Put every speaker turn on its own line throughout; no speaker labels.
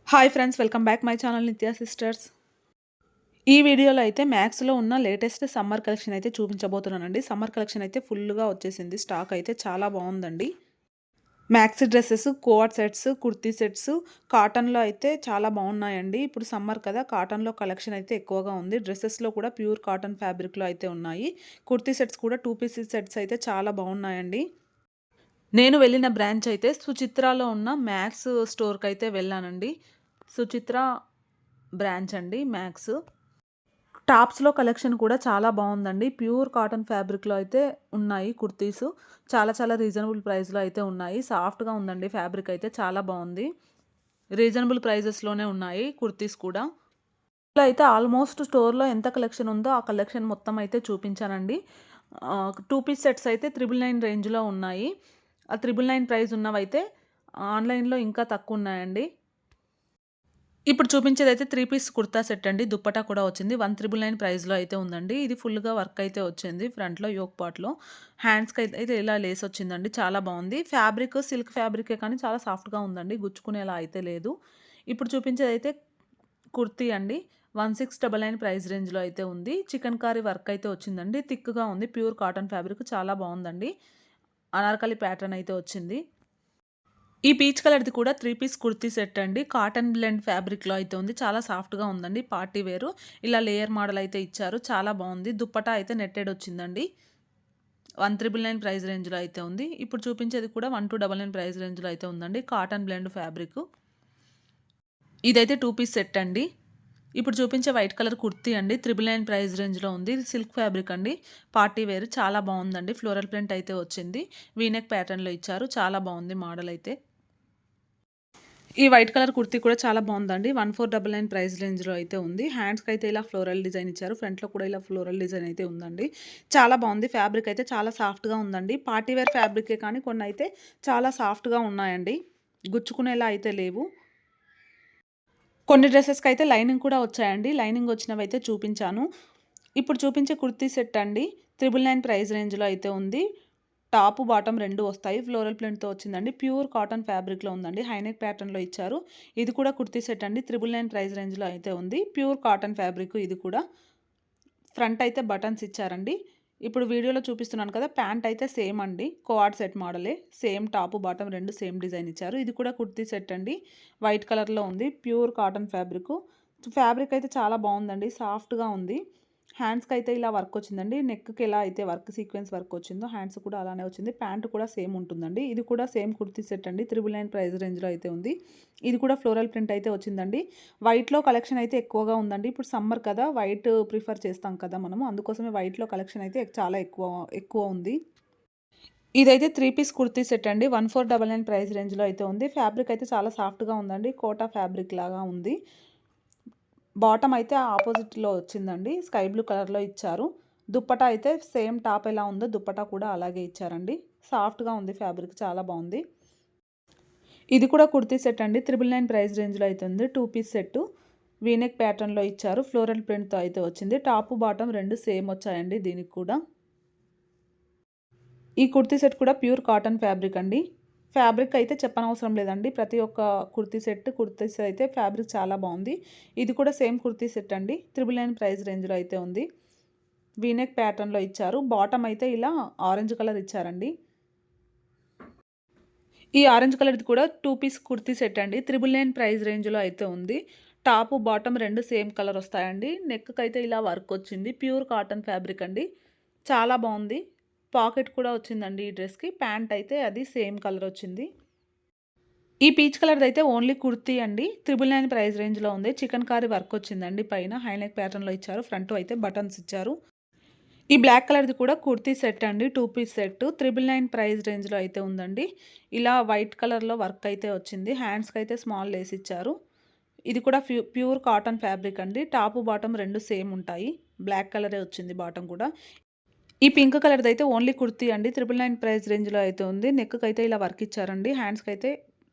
Hi friends, welcome back my channel నిత్య sisters. ఈ వీడియోలో అయితే మ్యాక్స్‌లో ఉన్న లేటెస్ట్ సమ్మర్ కలెక్షన్ అయితే చూపించబోతున్నానండి. సమ్మర్ కలెక్షన్ అయితే ఫుల్‌గా వచ్చేసింది. స్టాక్ అయితే చాలా బాగుందండి. Maxi dresses, co-ord sets, kurti sets, కాటన్‌లో అయితే చాలా బాగున్నాయండి. ఇప్పుడు సమ్మర్ కదా, కాటన్‌లో కలెక్షన్ అయితే ఎక్కువగా ఉంది. డ్రెసెస్‌లో కూడా ప్యూర్ కాటన్ ఫ్యాబ్రిక్‌లో అయితే ఉన్నాయి. కుర్తీ సెట్స్ కూడా 2 పీసెస్ సెట్స్ అయితే చాలా బాగున్నాయండి. నేను వెళ్ళిన బ్రాంచ్ అయితే సుచిత్రాలో ఉన్న మ్యాక్స్ స్టోర్‌కైతే వెళ్ళానండి. సుచిత్ర బ్రాంచ్ అండి మ్యాక్స్. టాప్స్‌లో కలెక్షన్ కూడా చాలా బావుందండి. ప్యూర్ కాటన్ ఫ్యాబ్రిక్‌లో అయితే ఉన్నాయి కుర్తీసు. చాలా చాలా రీజనబుల్ ప్రైస్‌లో అయితే ఉన్నాయి. సాఫ్ట్‌గా ఉందండి ఫ్యాబ్రిక్ అయితే చాలా బావుంది. రీజనబుల్ ప్రైజెస్‌లోనే ఉన్నాయి కుర్తీస్ కూడా. ఇలా అయితే ఆల్మోస్ట్ స్టోర్‌లో ఎంత కలెక్షన్ ఉందో ఆ కలెక్షన్ మొత్తం అయితే చూపించానండి. 2 పీస్ సెట్స్ అయితే 999 రేంజ్‌లో ఉన్నాయి. ఆ 999 ప్రైస్ ఉన్నవైతే ఆన్‌లైన్‌లో ఇంకా తక్కువున్నాయండి. ఇప్పుడు చూపించేదైతే 3 పీస్ కుర్తా సెట్ అండి. దుప్పటా కూడా వచ్చింది. 1999 ప్రైస్‌లో అయితే ఉందండి. ఇది ఫుల్‌గా వర్క్ అయితే వచ్చింది. ఫ్రంట్‌లో యోక్ పార్ట్‌లో. హ్యాండ్స్‌కైతే ఇలా లేస్ వచ్చిందండి. చాలా బావుంది. ఫ్యాబ్రిక్ సిల్క్ ఫ్యాబ్రికే కానీ చాలా సాఫ్ట్‌గా ఉందండి. గుచ్చుకునేలా అయితే లేదు. ఇప్పుడు చూపించేదైతే కుర్తీ అండి. 1699 ప్రైస్ రేంజ్‌లో అయితే ఉంది. చికెన్ కారీ వర్క్ అయితే వచ్చిందండి. థిక్‌గా ఉంది. ప్యూర్ కాటన్ ఫ్యాబ్రిక్ చాలా బావుందండి. అనార్కలి ప్యాటర్న్ అయితే వచ్చింది. ఈ పీచ్ కలర్‌ది కూడా 3 పీస్ కుర్తీ సెట్ అండి. కాటన్ బ్లెండ్ ఫ్యాబ్రిక్‌లో అయితే ఉంది. చాలా సాఫ్ట్‌గా ఉందండి. పార్టీ వేరు. ఇలా లేయర్ మోడల్ అయితే ఇచ్చారు. చాలా బావుంది. దుప్పట్టా అయితే నెట్టెడ్ వచ్చిందండి. 1999 ప్రైస్ రేంజ్‌లో అయితే ఉంది. ఇప్పుడు చూపించేది కూడా 1299 ప్రైస్ రేంజ్‌లో అయితే ఉందండి. Cotton blend fabric. ఇదైతే 2 పీస్ సెట్ అండి. ఇప్పుడు చూపించే వైట్ కలర్ కుర్తీ అండి. 999 ప్రైస్ రేంజ్‌లో ఉంది. ఇది సిల్క్ ఫ్యాబ్రిక్ అండి. పార్టీ వేర్ చాలా బావుందండి. ఫ్లోరల్ ప్రింట్ అయితే వచ్చింది. వీ నెక్ ప్యాటర్న్‌లో ఇచ్చారు. చాలా బావుంది మోడల్ అయితే. ఈ వైట్ కలర్ కుర్తీ కూడా చాలా బాగుందండి. 1499 ప్రైస్ రేంజ్‌లో అయితే ఉంది. హ్యాండ్స్‌కైతే ఇలా ఫ్లోరల్ డిజైన్ ఇచ్చారు. ఫ్రంట్‌లో కూడా ఇలా ఫ్లోరల్ డిజైన్ అయితే ఉందండి. చాలా బాగుంది. ఫ్యాబ్రిక్ అయితే చాలా సాఫ్ట్‌గా ఉందండి. పార్టీ వేర్ ఫ్యాబ్రికే కానీ కొన్నైతే చాలా సాఫ్ట్‌గా ఉన్నాయండి. గుచ్చుకునేలా అయితే లేవు. కొన్ని డ్రెసెస్‌కైతే లైనింగ్ కూడా వచ్చాయండి. లైనింగ్ వచ్చినవైతే చూపించాను. ఇప్పుడు చూపించే కుర్తీ సెట్ అండి. 999 ప్రైస్ రేంజ్‌లో అయితే ఉంది. టాపు, బాటమ్ 2 వస్తాయి. ఫ్లోరల్ ప్రింట్‌తో వచ్చిందండి. ప్యూర్ కాటన్ ఫ్యాబ్రిక్‌లో ఉందండి. హైనెక్ ప్యాటర్న్‌లో ఇచ్చారు. ఇది కూడా కుర్తీ సెట్ అండి. 999 ప్రైస్ రేంజ్‌లో అయితే ఉంది. ప్యూర్ కాటన్ ఫ్యాబ్రిక్ ఇది కూడా. ఫ్రంట్ అయితే బటన్స్ ఇచ్చారండి. ఇప్పుడు వీడియోలో చూపిస్తున్నాను కదా! ప్యాంట్ అయితే సేమ్ అండి. కోఆర్డ్ సెట్ మోడలే. Same top, bottom 2 same design ఇచ్చారు. ఇది కూడా కుర్తీ సెట్ అండి. వైట్ కలర్‌లో ఉంది. Pure cotton fabric. ఫ్యాబ్రిక్ అయితే చాలా బావుందండి. సాఫ్ట్‌గా ఉంది. హ్యాండ్స్‌కైతే ఇలా వర్క్ వచ్చిందండి. నెక్‌కి ఎలా అయితే వర్క్ సీక్వెన్స్ వర్క్ వచ్చిందో హ్యాండ్స్ కూడా అలానే వచ్చింది. ప్యాంట్ కూడా సేమ్ ఉంటుందండి. ఇది కూడా సేమ్ కుర్తీ సెట్ అండి. 999 ప్రైస్ రేంజ్‌లో అయితే ఉంది. ఇది కూడా ఫ్లోరల్ ప్రింట్ అయితే వచ్చిందండి. వైట్‌లో కలెక్షన్ అయితే ఎక్కువగా ఉందండి. ఇప్పుడు సమ్మర్ కదా! వైట్ ప్రిఫర్ చేస్తాం కదా మనము. అందుకోసమే వైట్‌లో కలెక్షన్ అయితే చాలా ఎక్కువ ఎక్కువ ఉంది. ఇదైతే 3 పీస్ కుర్తీ సెట్ అండి. 1499 ప్రైస్ రేంజ్‌లో అయితే ఉంది. ఫ్యాబ్రిక్ అయితే చాలా సాఫ్ట్‌గా ఉందండి. కోటా ఫ్యాబ్రిక్ లాగా ఉంది. బాటమ్ అయితే ఆపోజిట్‌లో వచ్చిందండి. స్కై బ్లూ కలర్‌లో ఇచ్చారు. దుప్పటా అయితే సేమ్ టాప్ ఎలా ఉందో దుప్పటా కూడా అలాగే ఇచ్చారండి. సాఫ్ట్‌గా ఉంది ఫ్యాబ్రిక్ చాలా బావుంది. ఇది కూడా కుర్తీ సెట్ అండి. 999 ప్రైస్ రేంజ్‌లో అయితే ఉంది. 2 పీస్ సెట్టు. వీ నెక్ ప్యాటర్న్‌లో ఇచ్చారు. ఫ్లోరల్ ప్రింట్‌తో అయితే వచ్చింది. టాపు, బాటమ్ 2 సేమ్ వచ్చాయండి దీనికి కూడా. ఈ కుర్తీ సెట్ కూడా ప్యూర్ కాటన్ ఫ్యాబ్రిక్ అండి. ఫ్యాబ్రిక్ అయితే చెప్పనవసరం లేదండి. ప్రతి ఒక్క కుర్తీ సెట్, కుర్తీస్ అయితే ఫ్యాబ్రిక్ చాలా బావుంది. ఇది కూడా సేమ్ కుర్తీ సెట్ అండి. 999 ప్రైస్ రేంజ్‌లో అయితే ఉంది. వీ నెక్ ప్యాటర్న్‌లో ఇచ్చారు. బాటమ్ అయితే ఇలా ఆరెంజ్ కలర్ ఇచ్చారండి. ఈ ఆరెంజ్ కలర్‌ది కూడా 2 పీస్ కుర్తీ సెట్ అండి. 999 ప్రైస్ రేంజ్‌లో అయితే ఉంది. టాపు, బాటమ్ 2 సేమ్ కలర్ వస్తాయండి. నెక్‌కైతే ఇలా వర్క్ వచ్చింది. ప్యూర్ కాటన్ ఫ్యాబ్రిక్ అండి. చాలా బావుంది. పాకెట్ కూడా వచ్చిందండి ఈ డ్రెస్‌కి. ప్యాంట్ అయితే అది సేమ్ కలర్ వచ్చింది. ఈ పీచ్ కలర్‌దయితే ఓన్లీ కుర్తీ అండి. 999 ప్రైస్ రేంజ్‌లో ఉంది. చికెన్ కారీ వర్క్ వచ్చిందండి పైన. హై నెక్ ప్యాటర్న్‌లో ఇచ్చారు. ఫ్రంట్ అయితే బటన్స్ ఇచ్చారు. ఈ బ్లాక్ కలర్‌ది కూడా కుర్తీ సెట్ అండి. 2 పీస్ సెట్ 999 ప్రైస్ రేంజ్‌లో అయితే ఉందండి. ఇలా వైట్ కలర్‌లో వర్క్ అయితే వచ్చింది. హ్యాండ్స్‌కైతే స్మాల్ లేస్ ఇచ్చారు. ఇది కూడా ప్యూర్ కాటన్ ఫ్యాబ్రిక్ అండి. టాపు, బాటమ్ 2 సేమ్ ఉంటాయి. బ్లాక్ కలరే వచ్చింది బాటమ్ కూడా. ఈ పింక్ కలర్‌దయితే ఓన్లీ కుర్తీ అండి. 999 ప్రైస్ రేంజ్‌లో అయితే ఉంది. నెక్‌కైతే ఇలా వర్క్ ఇచ్చారండి. హ్యాండ్స్‌కైతే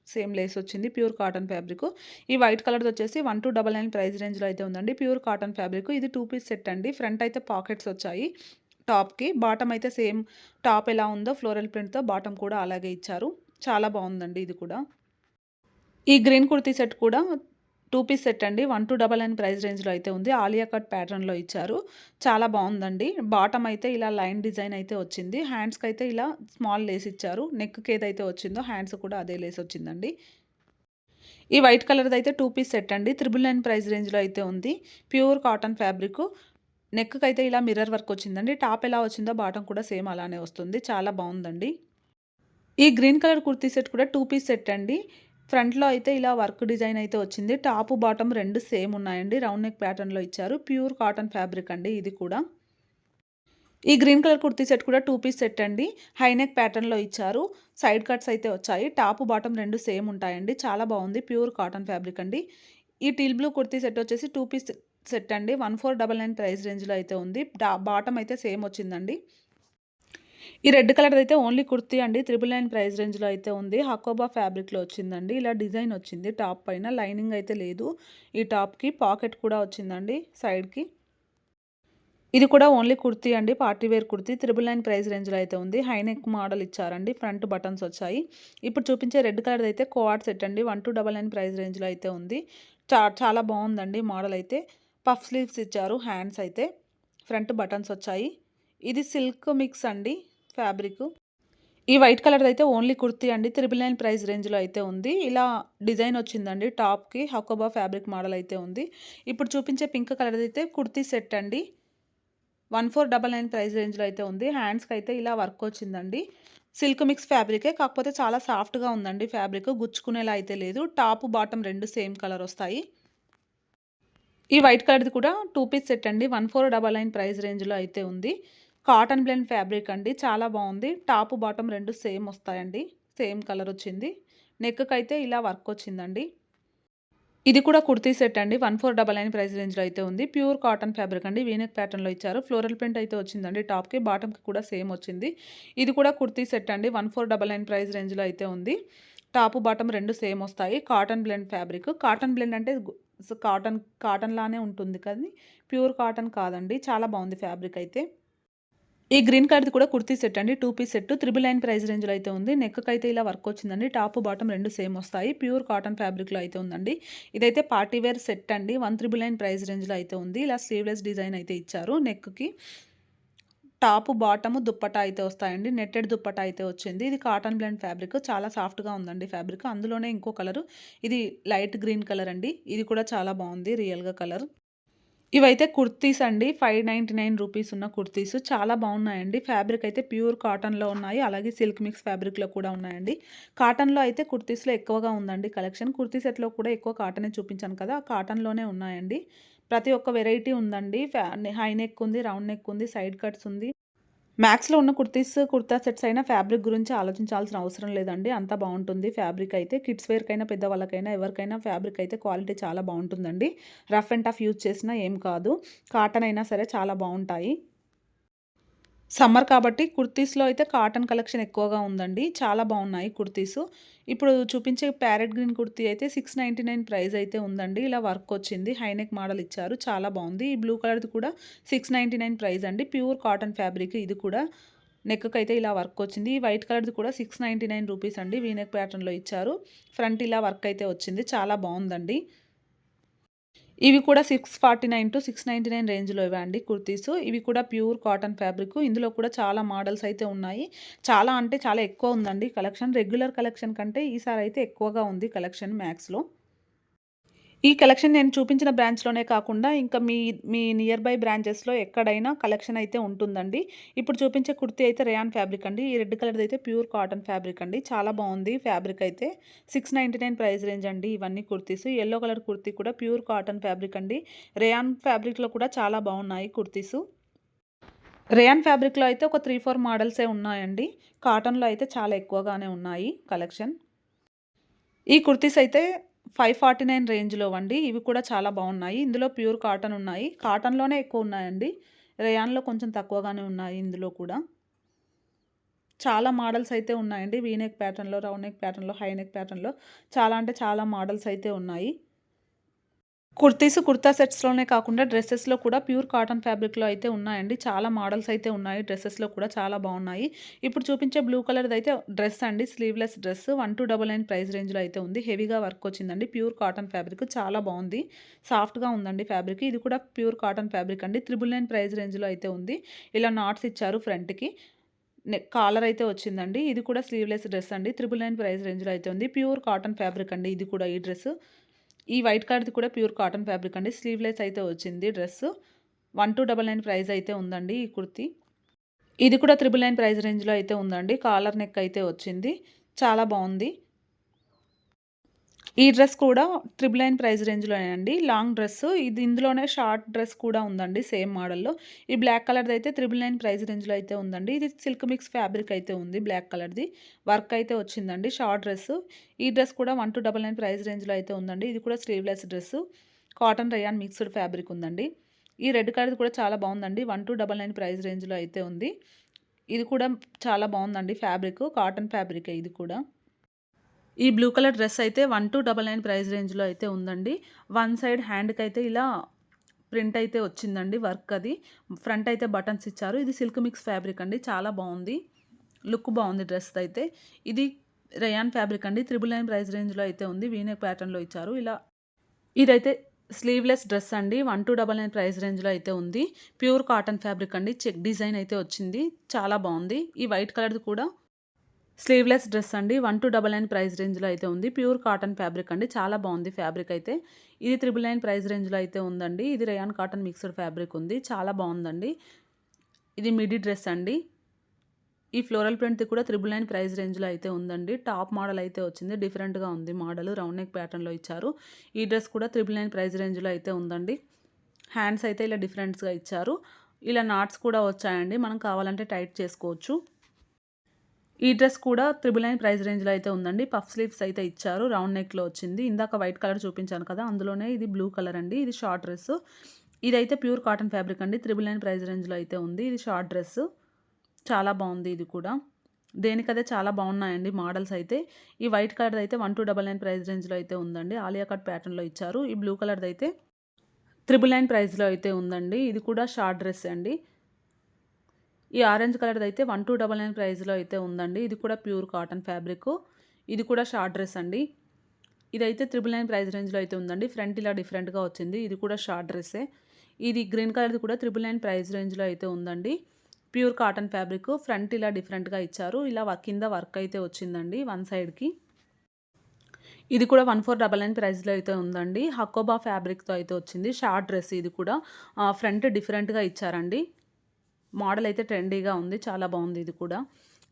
సేమ్ లేస్ వచ్చింది. Pure cotton fabric. ఈ వైట్ కలర్‌దొచ్చేసి 1299 ప్రైస్ రేంజ్‌లో అయితే ఉందండి. Pure cotton fabric. ఇది 2 పీస్ సెట్ అండి. ఫ్రంట్ అయితే పాకెట్స్ వచ్చాయి టాప్‌కి. బాటమ్ అయితే సేమ్ టాప్ ఎలా ఉందో ఫ్లోరల్ ప్రింట్‌తో బాటమ్ కూడా అలాగే ఇచ్చారు. చాలా బావుందండి ఇది కూడా. ఈ గ్రీన్ కుర్తీ సెట్ కూడా 2 పీస్ సెట్ అండి. 1299 ప్రైస్ రేంజ్‌లో అయితే ఉంది. ఆలియా కట్ ప్యాటర్న్‌లో ఇచ్చారు. చాలా బావుందండి. బాటమ్ అయితే ఇలా లైన్ డిజైన్ అయితే వచ్చింది. హ్యాండ్స్‌కైతే ఇలా స్మాల్ లేస్ ఇచ్చారు. నెక్‌కి ఏదైతే వచ్చిందో హ్యాండ్స్ కూడా అదే లేస్ వచ్చిందండి. ఈ వైట్ కలర్‌దయితే 2 పీస్ సెట్ అండి. 999 ప్రైస్ రేంజ్‌లో అయితే ఉంది. Pure cotton fabric. నెక్‌కైతే ఇలా మిర్రర్ వర్క్ వచ్చిందండి. టాప్ ఎలా వచ్చిందో బాటమ్ కూడా సేమ్ అలానే వస్తుంది. చాలా బావుందండి. ఈ గ్రీన్ కలర్ కుర్తీ సెట్ కూడా 2 పీస్ సెట్ అండి. ఫ్రంట్‌లో అయితే ఇలా వర్క్ డిజైన్ అయితే వచ్చింది. టాపు, బాటమ్ 2 సేమ్ ఉన్నాయండి. రౌండ్ నెక్ ప్యాటర్న్‌లో ఇచ్చారు. ప్యూర్ కాటన్ ఫ్యాబ్రిక్ అండి ఇది కూడా. ఈ గ్రీన్ కలర్ కుర్తీ సెట్ కూడా 2 పీస్ సెట్ అండి. హై నెక్ ప్యాటర్న్‌లో ఇచ్చారు. సైడ్ కట్స్ అయితే వచ్చాయి. టాపు, బాటమ్ 2 సేమ్ ఉంటాయండి. చాలా బావుంది. ప్యూర్ కాటన్ ఫ్యాబ్రిక్ అండి. ఈ టీల్ బ్లూ కుర్తీ సెట్ వచ్చేసి 2 పీస్ సెట్ అండి. 1499 ప్రైస్ రేంజ్‌లో అయితే ఉంది. బాటమ్ అయితే సేమ్ వచ్చిందండి. ఈ రెడ్ కలర్‌దయితే ఓన్లీ కుర్తీ అండి. 999 ప్రైస్ రేంజ్‌లో అయితే ఉంది. హకోబా ఫ్యాబ్రిక్‌లో వచ్చిందండి. ఇలా డిజైన్ వచ్చింది టాప్ పైన. లైనింగ్ అయితే లేదు. ఈ టాప్‌కి పాకెట్ కూడా వచ్చిందండి సైడ్‌కి. ఇది కూడా ఓన్లీ కుర్తీ అండి. పార్టీ వేర్ కుర్తీ 999 ప్రైస్ రేంజ్‌లో అయితే ఉంది. హై నెక్ మోడల్ ఇచ్చారండి. ఫ్రంట్ బటన్స్ వచ్చాయి. ఇప్పుడు చూపించే రెడ్ కలర్‌దయితే కోఆర్డ్ సెట్ అండి. 1299 ప్రైస్ రేంజ్‌లో అయితే ఉంది. చాలా బావుందండి మోడల్ అయితే. పఫ్ స్లీవ్స్ ఇచ్చారు. హ్యాండ్స్ అయితే ఫ్రంట్ బటన్స్ వచ్చాయి. ఇది సిల్క్ మిక్స్ అండి ఫ్యాబ్రికు. ఈ వైట్ కలర్‌దయితే ఓన్లీ కుర్తీ అండి. 999 ప్రైస్ రేంజ్‌లో అయితే ఉంది. ఇలా డిజైన్ వచ్చిందండి టాప్‌కి. హకోబా ఫ్యాబ్రిక్ మోడల్ అయితే ఉంది. ఇప్పుడు చూపించే పింక్ కలర్‌దయితే కుర్తీ సెట్ అండి. 1499 ప్రైస్ రేంజ్‌లో అయితే ఉంది. హ్యాండ్స్‌కైతే ఇలా వర్క్ వచ్చిందండి. సిల్క్ మిక్స్ ఫ్యాబ్రికే కాకపోతే చాలా సాఫ్ట్‌గా ఉందండి ఫ్యాబ్రిక్. గుచ్చుకునేలా అయితే లేదు. టాప్, బాటమ్ 2 సేమ్ కలర్ వస్తాయి. ఈ వైట్ కలర్‌ది కూడా 2 పీస్ సెట్ అండి. 1499 ప్రైస్ రేంజ్‌లో అయితే ఉంది. కాటన్ బ్లెండ్ ఫ్యాబ్రిక్ అండి. చాలా బావుంది. టాప్, బాటమ్ 2 సేమ్ వస్తాయండి. సేమ్ కలర్ వచ్చింది. నెక్‌కైతే ఇలా వర్క్ వచ్చిందండి. ఇది కూడా కుర్తీ సెట్ అండి. 1499 ప్రైస్ రేంజ్‌లో అయితే ఉంది. ప్యూర్ కాటన్ ఫ్యాబ్రిక్ అండి. వీ నెక్ ప్యాటర్న్‌లో ఇచ్చారు. ఫ్లోరల్ ప్రింట్ అయితే వచ్చిందండి టాప్‌కి. బాటమ్‌కి కూడా సేమ్ వచ్చింది. ఇది కూడా కుర్తీ సెట్ అండి. 1499 ప్రైస్ రేంజ్‌లో అయితే ఉంది. టాపు, బాటమ్ 2 సేమ్ వస్తాయి. Cotton blend fabric. Cotton blend అంటే కాటన్ లానే ఉంటుంది కానీ ప్యూర్ కాటన్ కాదండి. చాలా బావుంది ఫ్యాబ్రిక్ అయితే. ఈ గ్రీన్ కలర్‌ది కూడా కుర్తీ సెట్ అండి. 2 పీస్ సెట్ 999 ప్రైస్ రేంజ్‌లో అయితే ఉంది. నెక్‌కైతే ఇలా వర్క్ వచ్చిందండి. టాప్, బాటమ్ 2 సేమ్ వస్తాయి. ప్యూర్ కాటన్ ఫ్యాబ్రిక్‌లో అయితే ఉందండి. ఇదైతే పార్టీ వేర్ సెట్ అండి. 1999 ప్రైస్ రేంజ్‌లో అయితే ఉంది. ఇలా స్లీవ్‌లెస్ డిజైన్ అయితే ఇచ్చారు. నెక్‌కి టాప్, బాటమ్ దుప్పట్టా అయితే వస్తాయండి. నెట్టెడ్ దుప్పట్టా అయితే వచ్చింది. ఇది కాటన్ బ్లెండ్ ఫ్యాబ్రిక్. చాలా సాఫ్ట్‌గా ఉందండి ఫ్యాబ్రిక్. అందులోనే ఇంకో కలరు ఇది లైట్ గ్రీన్ కలర్ అండి. ఇది కూడా చాలా బావుంది రియల్‌గా కలర్. ఇవైతే కుర్తీస్ అండి. 599 రూపీస్ ఉన్న కుర్తీస్ చాలా బాగున్నాయండి. ఫ్యాబ్రిక్ అయితే ప్యూర్ కాటన్‌లో ఉన్నాయి. అలాగే సిల్క్ మిక్స్ ఫ్యాబ్రిక్‌లో కూడా ఉన్నాయండి. కాటన్‌లో అయితే కుర్తీస్‌లో ఎక్కువగా ఉందండి కలెక్షన్. కుర్తీ సెట్‌లో కూడా ఎక్కువ కాటనే చూపించాను కదా! ఆ కాటన్‌లోనే ఉన్నాయండి. ప్రతి ఒక్క వెరైటీ ఉందండి. హై నెక్ ఉంది, రౌండ్ నెక్ ఉంది, సైడ్ కట్స్ ఉంది. మ్యాక్స్‌లో ఉన్న కుర్తా సెట్స్ అయినా ఫ్యాబ్రిక్ గురించి ఆలోచించాల్సిన అవసరం లేదండి. అంతా బావుంటుంది ఫ్యాబ్రిక్ అయితే. కిడ్స్ వేర్‌కైనా, పెద్దవాళ్ళకైనా ఎవరికైనా ఫ్యాబ్రిక్ అయితే క్వాలిటీ చాలా బావుంటుందండి. రఫ్ అండ్ టఫ్ యూజ్ చేసినా ఏం కాదు. కాటన్ అయినా సరే చాలా బావుంటాయి. సమ్మర్ కాబట్టి కుర్తీస్‌లో అయితే కాటన్ కలెక్షన్ ఎక్కువగా ఉందండి. చాలా బావున్నాయి కుర్తీసు. ఇప్పుడు చూపించే ప్యారెట్ గ్రీన్ కుర్తీ అయితే 699 ప్రైస్ అయితే ఉందండి. ఇలా వర్క్ వచ్చింది. హై నెక్ మోడల్ ఇచ్చారు. చాలా బావుంది. ఈ బ్లూ కలర్‌ది కూడా 699 ప్రైస్ అండి. ప్యూర్ కాటన్ ఫ్యాబ్రిక్ ఇది కూడా. నెక్‌కైతే ఇలా వర్క్ వచ్చింది. ఈ వైట్ కలర్‌ది కూడా 699 రూపీస్ అండి. వీ నెక్ ప్యాటర్న్‌లో ఇచ్చారు. ఫ్రంట్ ఇలా వర్క్ అయితే వచ్చింది. చాలా బావుందండి. ఇవి కూడా 649-699 రేంజ్‌లో ఇవండి కుర్తీసు. ఇవి కూడా ప్యూర్ కాటన్ ఫ్యాబ్రికు. ఇందులో కూడా చాలా మోడల్స్ అయితే ఉన్నాయి. చాలా అంటే చాలా ఎక్కువ ఉందండి కలెక్షన్. రెగ్యులర్ కలెక్షన్ కంటే ఈసారైతే ఎక్కువగా ఉంది కలెక్షన్ మ్యాక్స్‌లో. ఈ కలెక్షన్ నేను చూపించిన బ్రాంచ్‌లోనే కాకుండా ఇంకా మీ నియర్ బై బ్రాంచెస్‌లో ఎక్కడైనా కలెక్షన్ అయితే ఉంటుందండి. ఇప్పుడు చూపించే కుర్తీ అయితే రేయాన్ ఫ్యాబ్రిక్ అండి. ఈ రెడ్ కలర్‌ది అయితే ప్యూర్ కాటన్ ఫ్యాబ్రిక్ అండి. చాలా బావుంది ఫ్యాబ్రిక్ అయితే. 699 ప్రైస్ రేంజ్ అండి ఇవన్నీ కుర్తీస్. యెల్లో కలర్ కుర్తీ కూడా ప్యూర్ కాటన్ ఫ్యాబ్రిక్ అండి. రేయాన్ ఫ్యాబ్రిక్‌లో కూడా చాలా బావున్నాయి కుర్తీసు. రేయాన్ ఫ్యాబ్రిక్‌లో అయితే ఒక 3, 4 మోడల్సే ఉన్నాయండి. కాటన్‌లో అయితే చాలా ఎక్కువగానే ఉన్నాయి కలెక్షన్. ఈ కుర్తీస్ అయితే 549 రేంజ్‌లోవండి. ఇవి కూడా చాలా బావున్నాయి. ఇందులో ప్యూర్ కాటన్ ఉన్నాయి. కాటన్‌లోనే ఎక్కువున్నాయండి. రేయాన్‌లో కొంచెం తక్కువగానే ఉన్నాయి ఇందులో కూడా. చాలా మోడల్స్ అయితే ఉన్నాయండి. వీ నెక్ ప్యాటర్న్‌లో, రౌండ్ నెక్ ప్యాటర్న్‌లో, హై నెక్ ప్యాటర్న్‌లో చాలా అంటే చాలా మోడల్స్ అయితే ఉన్నాయి. కుర్తీస్, కుర్తా సెట్స్‌లోనే కాకుండా డ్రెసెస్‌లో కూడా ప్యూర్ కాటన్ ఫ్యాబ్రిక్‌లో అయితే ఉన్నాయండి. చాలా మోడల్స్ అయితే ఉన్నాయి. డ్రెసెస్‌లో కూడా చాలా బాగున్నాయి. ఇప్పుడు చూపించే బ్లూ కలర్‌దయితే డ్రెస్ అండి. స్లీవ్‌లెస్ డ్రెస్ 1299 ప్రైస్ రేంజ్‌లో అయితే ఉంది. హెవీగా వర్క్ వచ్చిందండి. ప్యూర్ కాటన్ ఫ్యాబ్రిక్ చాలా బాగుంది. సాఫ్ట్‌గా ఉందండి ఫ్యాబ్రిక్. ఇది కూడా ప్యూర్ కాటన్ ఫ్యాబ్రిక్ అండి. 999 ప్రైస్ రేంజ్‌లో అయితే ఉంది. ఇలా నాట్స్ ఇచ్చారు ఫ్రంట్‌కి. కాలర్ అయితే వచ్చిందండి. ఇది కూడా స్లీవ్‌లెస్ డ్రెస్ అండి. 999 ప్రైస్ రేంజ్‌లో అయితే ఉంది. ప్యూర్ కాటన్ ఫ్యాబ్రిక్ అండి ఇది కూడా ఈ డ్రెస్. ఈ వైట్ కలర్‌ది కూడా ప్యూర్ కాటన్ ఫ్యాబ్రిక్ అండి. స్లీవ్‌లెస్ అయితే వచ్చింది డ్రెస్. 1299 ప్రైస్ అయితే ఉందండి ఈ కుర్తీ. ఇది కూడా 999 ప్రైస్ రేంజ్‌లో అయితే ఉందండి. కాలర్ నెక్ అయితే వచ్చింది. చాలా బావుంది. ఈ డ్రెస్ కూడా 999 ప్రైస్ రేంజ్‌లోనే అండి. Long dress. ఇది ఇందులోనే షార్ట్ డ్రెస్ కూడా ఉందండి సేమ్ మోడల్‌లో. ఈ బ్లాక్ కలర్‌దయితే 999 ప్రైస్ రేంజ్‌లో అయితే ఉందండి. ఇది సిల్క్ మిక్స్ ఫ్యాబ్రిక్ అయితే ఉంది బ్లాక్ కలర్‌ది. వర్క్ అయితే వచ్చిందండి. Short dress. ఈ డ్రెస్ కూడా 1299 ప్రైస్ రేంజ్‌లో అయితే ఉందండి. ఇది కూడా sleeveless dress. Cotton rayon mixed fabric ఉందండి. ఈ రెడ్ కలర్‌ది కూడా చాలా బాగుందండి. 1299 ప్రైస్ రేంజ్‌లో అయితే ఉంది. ఇది కూడా చాలా బాగుందండి ఫ్యాబ్రిక్. కాటన్ ఫ్యాబ్రికే ఇది కూడా. ఈ బ్లూ కలర్ డ్రెస్ అయితే 1299 ప్రైస్ రేంజ్‌లో అయితే ఉందండి. వన్ సైడ్ హ్యాండ్‌కైతే ఇలా ప్రింట్ అయితే వచ్చిందండి వర్క్ అది. ఫ్రంట్ అయితే బటన్స్ ఇచ్చారు. ఇది సిల్క్ మిక్స్ ఫ్యాబ్రిక్ అండి. చాలా బావుంది. లుక్ బావుంది డ్రెస్‌దయితే. ఇది రేయాన్ ఫ్యాబ్రిక్ అండి. 999 ప్రైస్ రేంజ్‌లో అయితే ఉంది. వీ నెక్ ప్యాటర్న్‌లో ఇచ్చారు. ఇదైతే స్లీవ్‌లెస్ డ్రెస్ అండి. 1299 ప్రైస్ రేంజ్‌లో అయితే ఉంది. ప్యూర్ కాటన్ ఫ్యాబ్రిక్ అండి. చెక్ డిజైన్ అయితే వచ్చింది. చాలా బావుంది. ఈ వైట్ కలర్‌ది కూడా స్లీవ్‌లెస్ డ్రెస్ అండి. 1299 ప్రైస్ రేంజ్‌లో అయితే ఉంది. ప్యూర్ కాటన్ ఫ్యాబ్రిక్ అండి. చాలా బావుంది ఫ్యాబ్రిక్ అయితే. ఇది 999 ప్రైస్ రేంజ్‌లో అయితే ఉందండి. ఇది రేయాన్ కాటన్ మిక్స్డ్ ఫ్యాబ్రిక్ ఉంది. చాలా బావుందండి. ఇది మిడ్డీ డ్రెస్ అండి. ఈ ఫ్లోరల్ ప్రింట్‌ది కూడా 999 ప్రైస్ రేంజ్‌లో అయితే ఉందండి. టాప్ మోడల్ అయితే వచ్చింది. డిఫరెంట్‌గా ఉంది మోడల్. రౌండ్ నెక్ ప్యాటర్న్‌లో ఇచ్చారు. ఈ డ్రెస్ కూడా 999 ప్రైస్ రేంజ్‌లో అయితే ఉందండి. హ్యాండ్స్ అయితే ఇలా డిఫరెంట్స్‌గా ఇచ్చారు. ఇలా నాట్స్ కూడా వచ్చాయండి. మనం కావాలంటే టైట్ చేసుకోవచ్చు. ఈ డ్రెస్ కూడా 999 ప్రైస్ రేంజ్‌లో అయితే ఉందండి. పఫ్ స్లీవ్స్ అయితే ఇచ్చారు. రౌండ్ నెక్‌లో వచ్చింది. ఇందాక వైట్ కలర్ చూపించాను కదా! అందులోనే ఇది బ్లూ కలర్ అండి. ఇది షార్ట్ డ్రెస్. ఇదైతే ప్యూర్ కాటన్ ఫ్యాబ్రిక్ అండి. 999 ప్రైస్ రేంజ్‌లో అయితే ఉంది. ఇది షార్ట్ డ్రెస్. చాలా బావుంది ఇది కూడా. దేనికదే చాలా బావున్నాయండి మోడల్స్ అయితే. ఈ వైట్ కలర్‌దయితే 1299 ప్రైస్ రేంజ్‌లో అయితే ఉందండి. ఆలియా కట్ ప్యాటర్న్‌లో ఇచ్చారు. ఈ బ్లూ కలర్‌దయితే 999 ప్రైస్‌లో అయితే ఉందండి. ఇది కూడా షార్ట్ డ్రెస్సే అండి. ఈ ఆరెంజ్ కలర్‌దయితే 1299 ప్రైస్‌లో అయితే ఉందండి. ఇది కూడా ప్యూర్ కాటన్ ఫ్యాబ్రికు. ఇది కూడా షార్ట్ డ్రెస్ అండి. ఇదైతే 999 ప్రైస్ రేంజ్‌లో అయితే ఉందండి. ఫ్రంట్ ఇలా డిఫరెంట్‌గా వచ్చింది. ఇది కూడా షార్ట్ డ్రెస్సే. ఇది గ్రీన్ కలర్‌ది కూడా 999 ప్రైస్ రేంజ్‌లో అయితే ఉందండి. Pure cotton fabric. ఫ్రంట్ ఇలా డిఫరెంట్‌గా ఇచ్చారు. ఇలా కింద వర్క్ అయితే వచ్చిందండి వన్ సైడ్‌కి. ఇది కూడా 1499 ప్రైస్‌లో అయితే ఉందండి. హకోబా ఫ్యాబ్రిక్‌తో అయితే వచ్చింది. షార్ట్ డ్రెస్ ఇది కూడా. ఫ్రంట్ డిఫరెంట్‌గా ఇచ్చారండి. మోడల్ అయితే ట్రెండీగా ఉంది. చాలా బావుంది ఇది కూడా.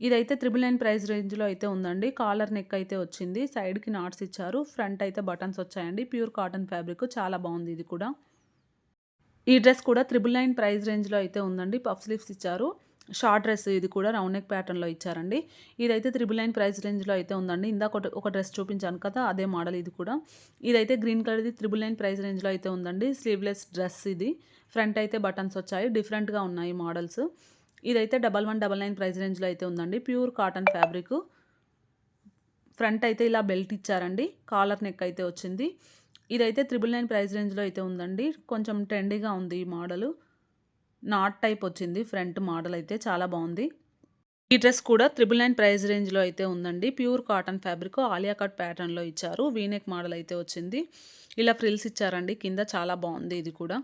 ఇదైతే 999 ప్రైస్ రేంజ్‌లో అయితే ఉందండి. కాలర్ నెక్ అయితే వచ్చింది. సైడ్‌కి నాట్స్ ఇచ్చారు. ఫ్రంట్ అయితే బటన్స్ వచ్చాయండి. ప్యూర్ కాటన్ ఫ్యాబ్రిక్ చాలా బావుంది ఇది కూడా. ఈ డ్రెస్ కూడా 999 ప్రైస్ రేంజ్‌లో అయితే ఉందండి. పఫ్ స్లీవ్స్ ఇచ్చారు. షార్ట్ డ్రెస్ ఇది కూడా రౌండ్ నెక్ ప్యాటర్న్‌లో ఇచ్చారండి. ఇదైతే 999 ప్రైస్ రేంజ్‌లో అయితే ఉందండి. ఇందాక ఒక డ్రెస్ చూపించాను కదా! అదే మోడల్ ఇది కూడా. ఇదైతే గ్రీన్ కలర్‌ది 999 ప్రైస్ రేంజ్‌లో అయితే ఉందండి. స్లీవ్‌లెస్ డ్రెస్ ఇది. ఫ్రంట్ అయితే బటన్స్ వచ్చాయి. డిఫరెంట్‌గా ఉన్నాయి మోడల్స్. ఇదైతే 1199 ప్రైస్ రేంజ్‌లో అయితే ఉందండి. Pure cotton fabric. ఫ్రంట్ అయితే ఇలా బెల్ట్ ఇచ్చారండి. కాలర్ నెక్ అయితే వచ్చింది. ఇదైతే 999 ప్రైస్ రేంజ్‌లో అయితే ఉందండి. కొంచెం ట్రెండీగా ఉంది ఈ మోడలు. నాట్ టైప్ వచ్చింది ఫ్రంట్ మోడల్ అయితే చాలా బావుంది. ఈ డ్రెస్ కూడా 999 ప్రైస్ రేంజ్‌లో అయితే ఉందండి. Pure cotton fabric Alia cut ప్యాటర్న్‌లో ఇచ్చారు. వీ నెక్ మోడల్ అయితే వచ్చింది. ఇలా ఫ్రిల్స్ ఇచ్చారండి. కింద చాలా బావుంది ఇది కూడా.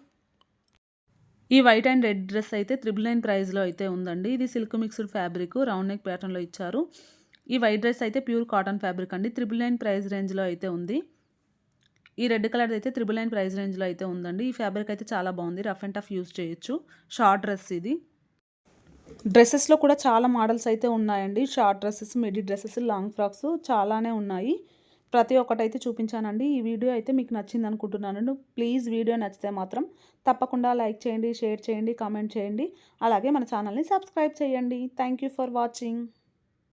ఈ వైట్ అండ్ రెడ్ డ్రెస్ అయితే 999 ప్రైస్‌లో అయితే ఉందండి. ఇది silk mixed fabric round neck ప్యాటర్న్‌లో ఇచ్చారు. ఈ వైట్ డ్రెస్ అయితే ప్యూర్ కాటన్ ఫ్యాబ్రిక్ అండి. 999 ప్రైస్ రేంజ్‌లో అయితే ఉంది. ఈ రెడ్ కలర్‌ది అయితే 999 ప్రైస్ రేంజ్‌లో అయితే ఉందండి. ఈ ఫ్యాబ్రిక్ అయితే చాలా బావుంది. రఫ్ అండ్ టఫ్ యూజ్ చేయొచ్చు. షార్ట్ డ్రెస్ ఇది. డ్రెసెస్‌లో కూడా చాలా మోడల్స్ అయితే ఉన్నాయండి. Short dresses, midi dresses, long frocks చాలానే ఉన్నాయి. ప్రతి ఒక్కటైతే చూపించానండి. ఈ వీడియో అయితే మీకు నచ్చిందనుకుంటున్నాను. ప్లీజ్ వీడియో నచ్చితే మాత్రం తప్పకుండా లైక్ చేయండి, షేర్ చేయండి, కామెంట్ చేయండి. అలాగే మన ఛానల్‌ని సబ్స్క్రైబ్ చేయండి. Thank you for watching.